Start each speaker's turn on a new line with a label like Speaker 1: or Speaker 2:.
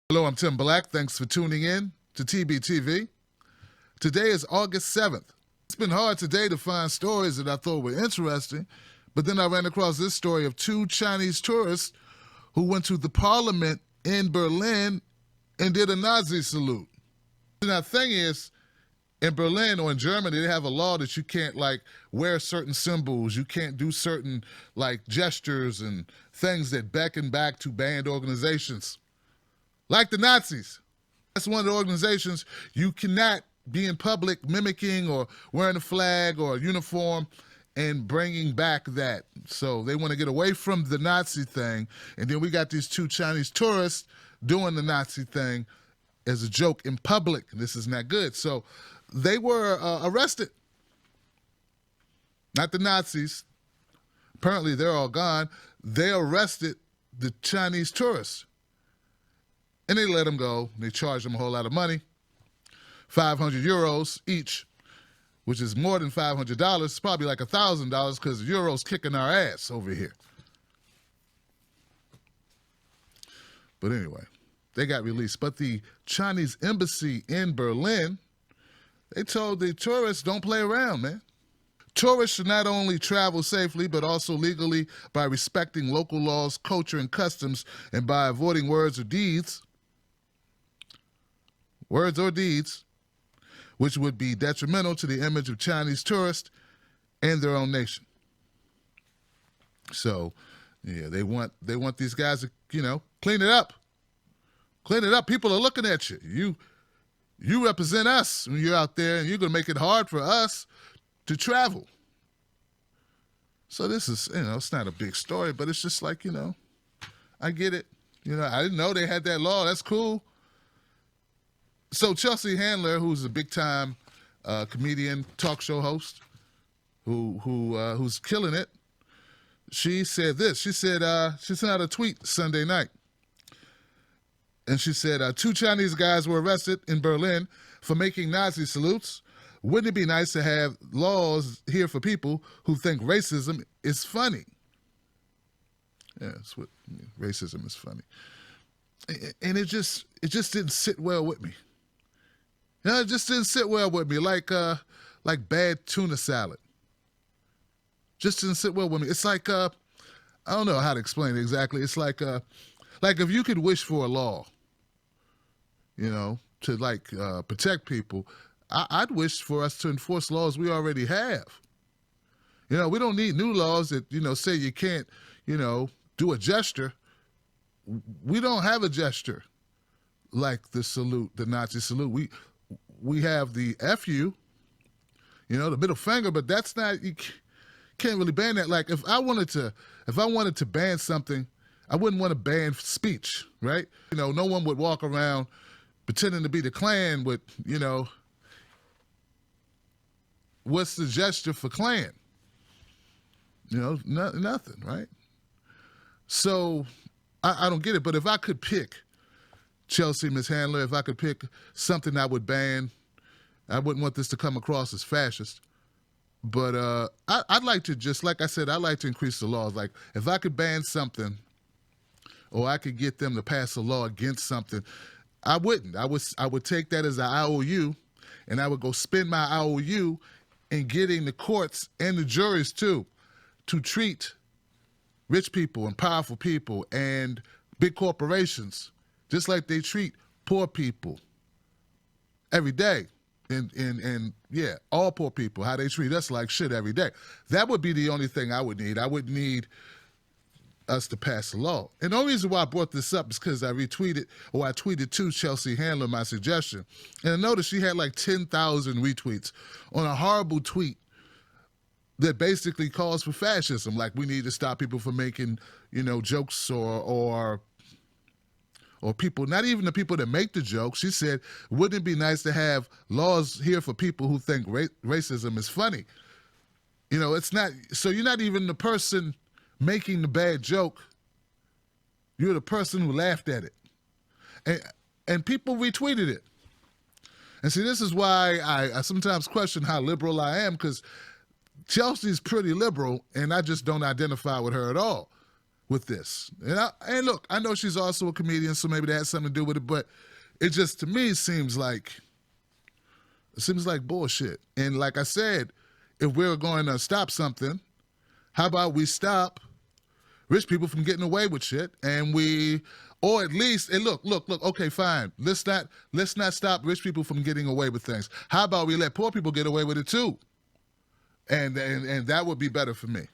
Speaker 1: Hello, I'm Tim Black. Thanks for tuning in to TBTV. Today is August 7th. It's been hard today to find stories that I thought were interesting, but then I ran across this story of two Chinese tourists who went to the parliament in Berlin and did a Nazi salute. Now, the thing is, in Berlin or in Germany, they have a law that you can't, wear certain symbols. You can't do certain, gestures and things that beckon back to banned organizations. Like the Nazis. That's one of the organizations you cannot be in public mimicking or wearing a flag or a uniform and bringing back that. So they want to get away from the Nazi thing. And then we got these two Chinese tourists doing the Nazi thing as a joke in public. This is not good. So they were arrested. Not the Nazis. Apparently they're all gone. They arrested the Chinese tourists. And they let them go. They charged them a whole lot of money, 500 euros each, which is more than $500. It's probably like $1,000 because the euro's kicking our ass over here. But anyway, they got released. But the Chinese embassy in Berlin, they told the tourists, don't play around, man. Tourists should not only travel safely, but also legally by respecting local laws, culture, and customs, and by avoiding words or deeds, which would be detrimental to the image of Chinese tourists and their own nation. So, yeah, they want these guys to, clean it up. Clean it up. People are looking at you. You represent us when you're out there, and you're going to make it hard for us to travel. So this is, it's not a big story, but it's just like, I get it. I didn't know they had that law. That's cool. So Chelsea Handler, who's a big-time comedian, talk show host, who's killing it, she said this. She said she sent out a tweet Sunday night, and she said two Chinese guys were arrested in Berlin for making Nazi salutes. Wouldn't it be nice to have laws here for people who think racism is funny? Yeah, that's what racism is funny, and it just didn't sit well with me. It just didn't sit well with me, like bad tuna salad. Just didn't sit well with me. It's like I don't know how to explain it exactly. It's like if you could wish for a law, to protect people, I'd wish for us to enforce laws we already have. We don't need new laws that say you can't do a gesture. We don't have a gesture like the salute, the Nazi salute. We have the FU, the middle finger, but that's not, you can't really ban that. Like if I wanted to ban something, I wouldn't want to ban speech, right? No one would walk around pretending to be the Klan with, what's the gesture for Klan? Nothing, right? So I don't get it, but if I could pick Chelsea, Ms. Handler, if I could pick something I would ban, I wouldn't want this to come across as fascist. But I'd like to just, like I said, I'd like to increase the laws. Like if I could ban something or I could get them to pass a law against something, I wouldn't. I would take that as an IOU, and I would go spend my IOU in getting the courts and the juries too to treat rich people and powerful people and big corporations just like they treat poor people every day. And yeah, all poor people, how they treat us like shit every day. That would be the only thing I would need. I would need us to pass a law. And the only reason why I brought this up is because I tweeted to Chelsea Handler my suggestion. And I noticed she had like 10,000 retweets on a horrible tweet that basically calls for fascism. Like we need to stop people from making, jokes or people, not even the people that make the jokes. She said, wouldn't it be nice to have laws here for people who think racism is funny? It's not, so you're not even the person making the bad joke. You're the person who laughed at it. And people retweeted it. And see, this is why I sometimes question how liberal I am, because Chelsea's pretty liberal, and I just don't identify with her at all. with this. And look, I know she's also a comedian, so maybe that has something to do with it, but it just, to me, seems like bullshit. And like I said, if we're going to stop something, how about we stop rich people from getting away with shit, and or at least, and look, okay, fine. Let's not stop rich people from getting away with things. How about we let poor people get away with it too? And that would be better for me.